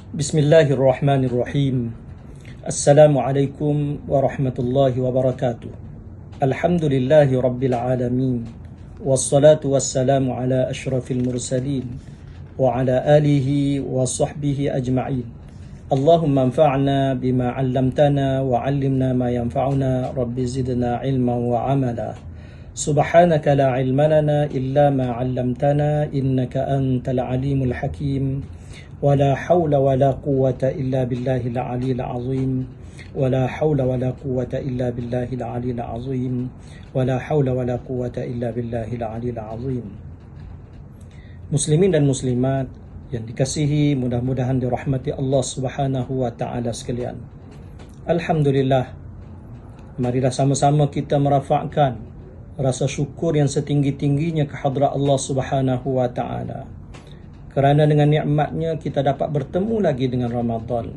Bismillahirrahmanirrahim. Assalamualaikum warahmatullahi wabarakatuh. Alhamdulillahi rabbil alamin. Wassalatu wassalamu ala ashrafil mursalin wa ala alihi wa sahbihi ajma'in. Allahumma anfa'na bima 'allamtana wa 'allimna ma yanfa'una. Rabbi zidna ilman wa 'amala. Subhanaka la 'ilma lana illa ma 'allamtana innaka antal alimul hakim. ولا حول ولا قوة إلا بالله العلي العظيم ولا حول ولا قوة إلا بالله العلي العظيم ولا حول ولا قوة إلا بالله العلي العظيم. Muslimin dan muslimat yang dikasihi, mudah-mudahan dirahmati Allah Subhanahu wa taala sekalian. Alhamdulillah, marilah sama-sama kita merafakkan rasa syukur yang setinggi-tingginya ke hadrat Allah Subhanahu wa taala. Kerana dengan nikmatnya kita dapat bertemu lagi dengan Ramadan.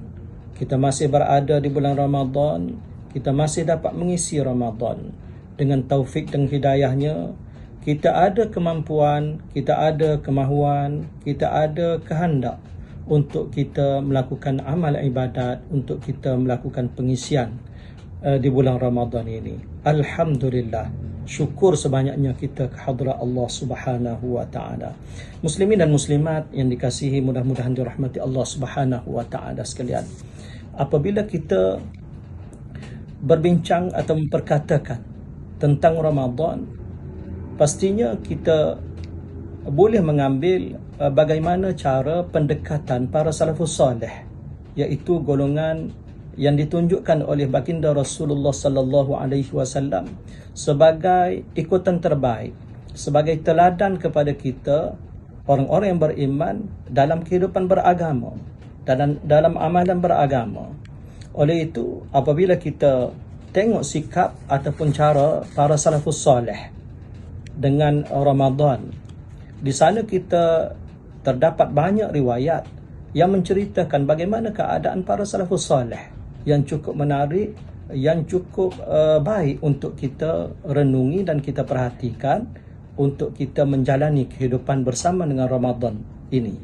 Kita masih berada di bulan Ramadan. Kita masih dapat mengisi Ramadan. Dengan taufik dan hidayahnya, kita ada kemampuan, kita ada kemahuan, kita ada kehendak untuk kita melakukan amal ibadat, untuk kita melakukan pengisian di bulan Ramadan ini. Alhamdulillah. Syukur sebanyaknya kita ke hadrat Allah Subhanahu wa taala. Muslimin dan muslimat yang dikasihi, mudah-mudahan dirahmati Allah Subhanahu wa taala sekalian. Apabila kita berbincang atau memperkatakan tentang Ramadan, pastinya kita boleh mengambil bagaimana cara pendekatan para salafus salih, iaitu golongan yang ditunjukkan oleh baginda Rasulullah sallallahu alaihi wasallam sebagai ikutan terbaik, sebagai teladan kepada kita orang-orang yang beriman dalam kehidupan beragama, dalam amalan beragama. Oleh itu, apabila kita tengok sikap ataupun cara para salafus salih dengan Ramadan, di sana kita terdapat banyak riwayat yang menceritakan bagaimana keadaan para salafus salih yang cukup menarik, yang cukup baik untuk kita renungi dan kita perhatikan untuk kita menjalani kehidupan bersama dengan Ramadan ini.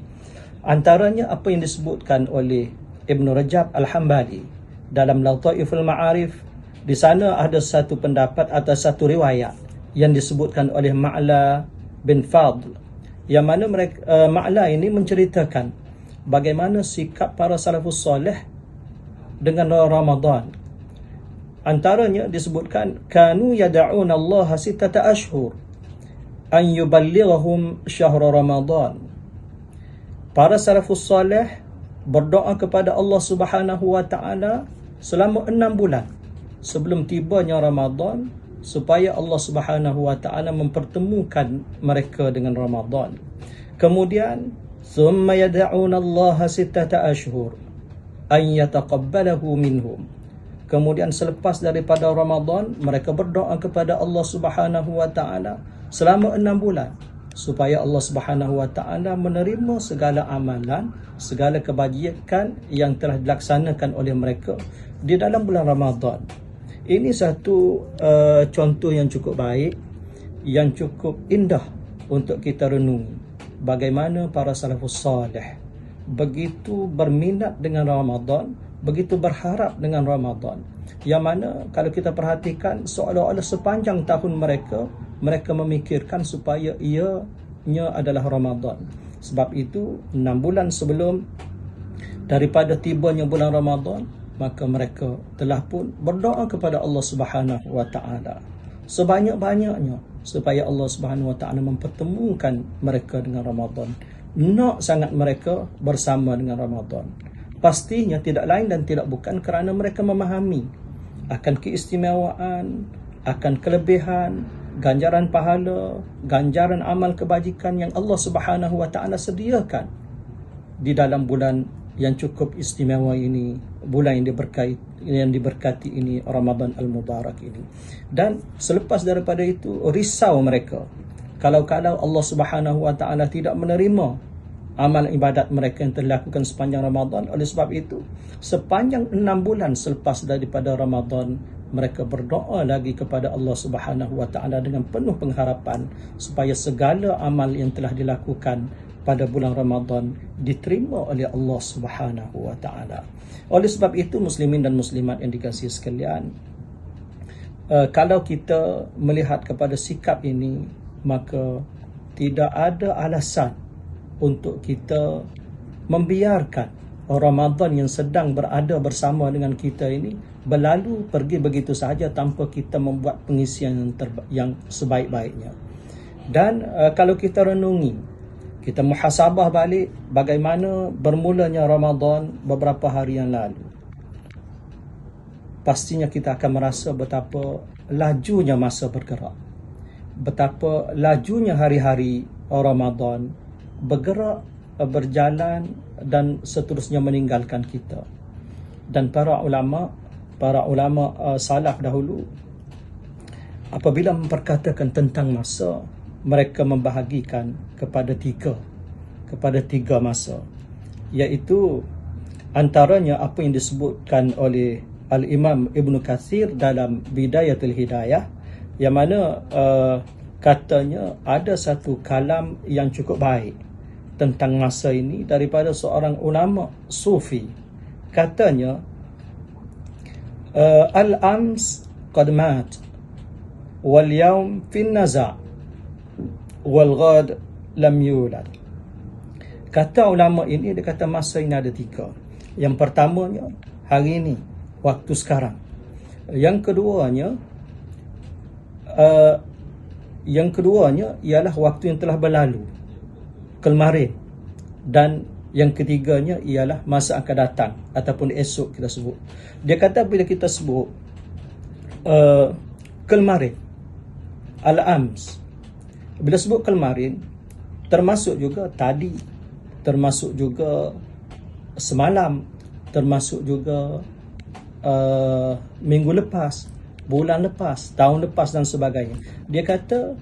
Antaranya apa yang disebutkan oleh Ibn Rajab Al-Hambali dalam Lataiful Ma'arif. Di sana ada satu pendapat atau satu riwayat yang disebutkan oleh Ma'la bin Fadl, yang mana Ma'la ini menceritakan bagaimana sikap para salafus salih dengan Ramadan. Antaranya disebutkan, kanu yada'una Allah sittata ashhur an yuballighahum syahr Ramadan. Para salafus salih berdoa kepada Allah Subhanahu wa taala selama 6 bulan sebelum tibanya Ramadan, supaya Allah Subhanahu wa taala mempertemukan mereka dengan Ramadan. Kemudian, thumma yada'una Allah sittata ashhur an yataqabbalahu minhum. Kemudian selepas daripada Ramadan, mereka berdoa kepada Allah Subhanahu wa taala selama 6 bulan supaya Allah Subhanahu wa taala menerima segala amalan, segala kebajikan yang telah dilaksanakan oleh mereka di dalam bulan Ramadan. Ini satu contoh yang cukup baik, yang cukup indah untuk kita renungi. Bagaimana para salafus salih begitu berminat dengan Ramadan, begitu berharap dengan Ramadan, yang mana kalau kita perhatikan seolah-olah sepanjang tahun mereka memikirkan supaya ianya adalah Ramadan. Sebab itu 6 bulan sebelum daripada tibanya bulan Ramadan, maka mereka telah pun berdoa kepada Allah Subhanahu wa taala sebanyak-banyaknya supaya Allah Subhanahu wa taala mempertemukan mereka dengan Ramadan. Nak sangat mereka bersama dengan Ramadan. Pastinya tidak lain dan tidak bukan kerana mereka memahami akan keistimewaan, akan kelebihan, ganjaran pahala, ganjaran amal kebajikan yang Allah Subhanahu wa taala sediakan di dalam bulan yang cukup istimewa ini, bulan yang diberkati ini, Ramadan Al-Mubarak ini. Dan selepas daripada itu, risau mereka kalau-kalau Allah Subhanahu wa taala tidak menerima amal ibadat mereka yang telah dilakukan sepanjang Ramadan. Oleh sebab itu, sepanjang 6 bulan selepas daripada Ramadan, mereka berdoa lagi kepada Allah Subhanahu wa taala dengan penuh pengharapan supaya segala amal yang telah dilakukan pada bulan Ramadan diterima oleh Allah Subhanahu wa taala. Oleh sebab itu, muslimin dan muslimat yang dikasihi sekalian, kalau kita melihat kepada sikap ini, maka tidak ada alasan untuk kita membiarkan Ramadan yang sedang berada bersama dengan kita ini berlalu pergi begitu sahaja tanpa kita membuat pengisian yang sebaik-baiknya. Dan kalau kita renungi, kita muhasabah balik bagaimana bermulanya Ramadan beberapa hari yang lalu, pastinya kita akan merasa betapa lajunya masa bergerak, betapa lajunya hari-hari Ramadan bergerak, berjalan dan seterusnya meninggalkan kita. Dan para ulama salaf dahulu apabila memperkatakan tentang masa, mereka membahagikan kepada tiga masa, iaitu antaranya apa yang disebutkan oleh Al-Imam Ibn Kathir dalam Bidayatul Hidayah, yang mana katanya ada satu kalam yang cukup baik tentang masa ini daripada seorang ulama sufi. Katanya, al-ams qad mat wal yawm fin naza' wal ghad lam yulad. Kata ulama ini, dia kata masa ini ada tiga. Yang pertamanya hari ini, waktu sekarang. Yang keduanya ialah waktu yang telah berlalu, kemarin. Dan yang ketiganya ialah masa akan datang ataupun esok kita sebut. Dia kata bila kita sebut kemarin, al-ams, bila sebut kemarin, termasuk juga tadi, termasuk juga semalam, termasuk juga minggu lepas, bulan lepas, tahun lepas dan sebagainya. Dia kata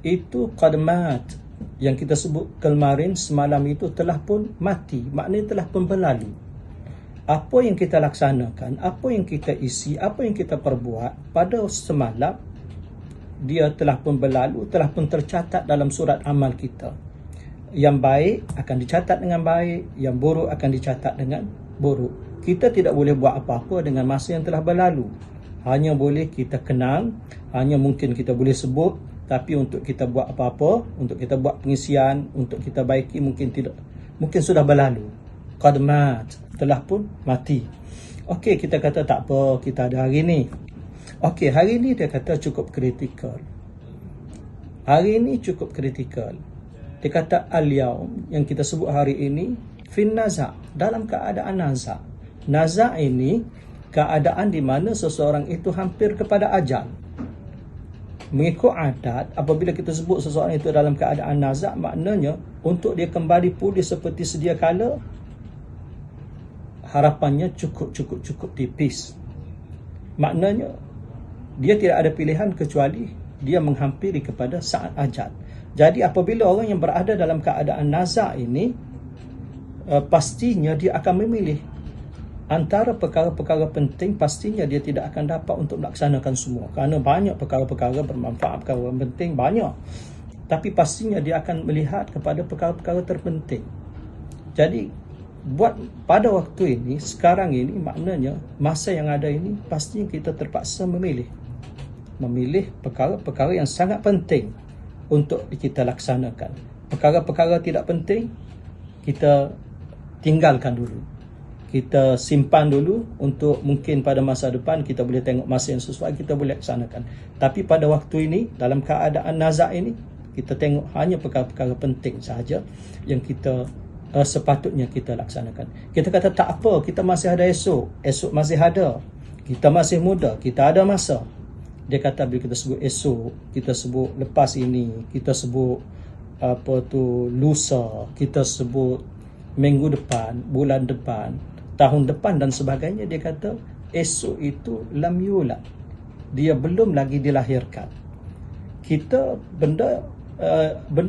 itu qadmat, yang kita sebut kemarin, semalam itu telah pun mati, maknanya telah pun berlalu. Apa yang kita laksanakan, apa yang kita isi, apa yang kita perbuat pada semalam, dia telah pun berlalu, telah pun tercatat dalam surat amal kita. Yang baik akan dicatat dengan baik, yang buruk akan dicatat dengan buruk. Kita tidak boleh buat apa-apa dengan masa yang telah berlalu. Hanya boleh kita kenang, hanya mungkin kita boleh sebut, tapi untuk kita buat apa-apa, untuk kita buat pengisian, untuk kita baiki, mungkin tidak, mungkin sudah berlalu. Qad mat, telah pun mati. Okey, kita kata tak apa, kita ada hari ni. Okey, hari ni dia kata cukup kritikal. Hari ini cukup kritikal. Dia kata al-yaum, yang kita sebut hari ini, fin naza', dalam keadaan naza'. Naza' ini keadaan di mana seseorang itu hampir kepada ajal. Mengikut adat, apabila kita sebut seseorang itu dalam keadaan naza', maknanya untuk dia kembali pulih seperti sedia kala, harapannya cukup tipis. Maknanya dia tidak ada pilihan kecuali dia menghampiri kepada saat ajal. Jadi apabila orang yang berada dalam keadaan naza' ini, pastinya dia akan memilih antara perkara-perkara penting. Pastinya dia tidak akan dapat untuk melaksanakan semua, kerana banyak perkara-perkara bermanfaat, perkara penting banyak. Tapi pastinya dia akan melihat kepada perkara-perkara terpenting. Jadi buat pada waktu ini, sekarang ini, maknanya masa yang ada ini, pastinya kita terpaksa memilih perkara-perkara yang sangat penting untuk kita laksanakan. Perkara-perkara tidak penting kita tinggalkan dulu, kita simpan dulu untuk mungkin pada masa depan kita boleh tengok masa yang sesuai, kita boleh laksanakan. Tapi pada waktu ini, dalam keadaan naza' ini, kita tengok hanya perkara-perkara penting sahaja yang kita sepatutnya kita laksanakan. Kita kata tak apa, kita masih ada esok masih ada, kita masih muda, kita ada masa. Dia kata bila kita sebut esok, kita sebut lepas ini, kita sebut lusa, kita sebut minggu depan, bulan depan, tahun depan dan sebagainya, dia kata esok itu lam yulad, dia belum lagi dilahirkan. Kita benda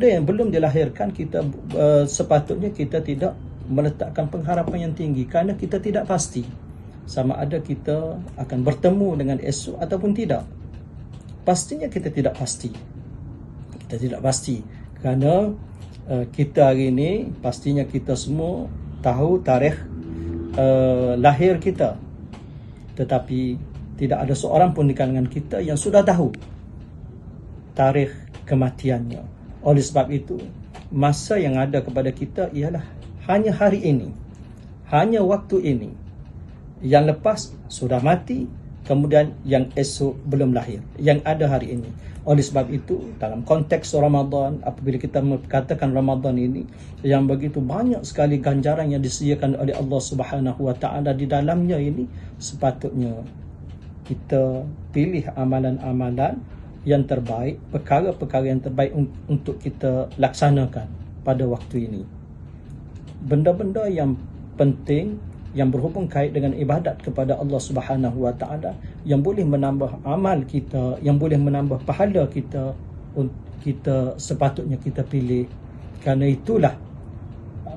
yang belum dilahirkan, kita sepatutnya kita tidak meletakkan pengharapan yang tinggi, kerana kita tidak pasti sama ada kita akan bertemu dengan esok ataupun tidak. Pastinya kita tidak pasti, kerana Kita hari ini pastinya kita semua tahu tarikh lahir kita, tetapi tidak ada seorang pun di kalangan kita yang sudah tahu tarikh kematiannya. Oleh sebab itu, masa yang ada kepada kita ialah hanya hari ini, hanya waktu ini. Yang lepas sudah mati, kemudian yang esok belum lahir, yang ada hari ini. Oleh sebab itu, dalam konteks Ramadan, apabila kita mengatakan Ramadan ini yang begitu banyak sekali ganjaran yang disediakan oleh Allah Subhanahu Wa Taala di dalamnya ini, sepatutnya kita pilih amalan-amalan yang terbaik, perkara-perkara yang terbaik untuk kita laksanakan pada waktu ini. Benda-benda yang penting yang berhubung kait dengan ibadat kepada Allah Subhanahu Wa Taala, yang boleh menambah amal kita, yang boleh menambah pahala kita, sepatutnya kita pilih, kerana itulah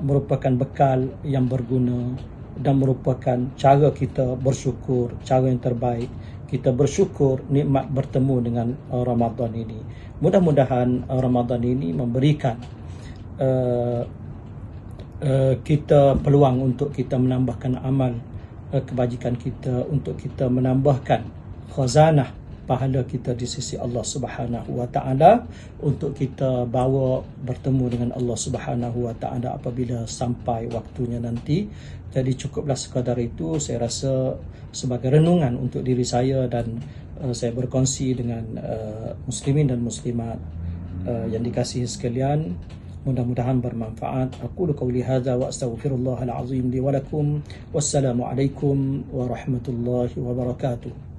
merupakan bekal yang berguna dan merupakan cara kita bersyukur, cara yang terbaik kita bersyukur nikmat bertemu dengan Ramadan ini. Mudah-mudahan Ramadan ini memberikan kita peluang untuk kita menambahkan amal kebajikan kita, untuk kita menambahkan khazanah pahala kita di sisi Allah Subhanahu Wa Taala, untuk kita bawa bertemu dengan Allah Subhanahu Wa Taala apabila sampai waktunya nanti. Jadi cukuplah sekadar itu, saya rasa, sebagai renungan untuk diri saya, dan saya berkongsi dengan muslimin dan muslimat yang dikasihi sekalian. Mudah-mudahan bermanfaat. Aqulu qawli hadza wa astaghfirullahal azim li wa lakum. Wassalamu alaikum warahmatullahi wabarakatuh.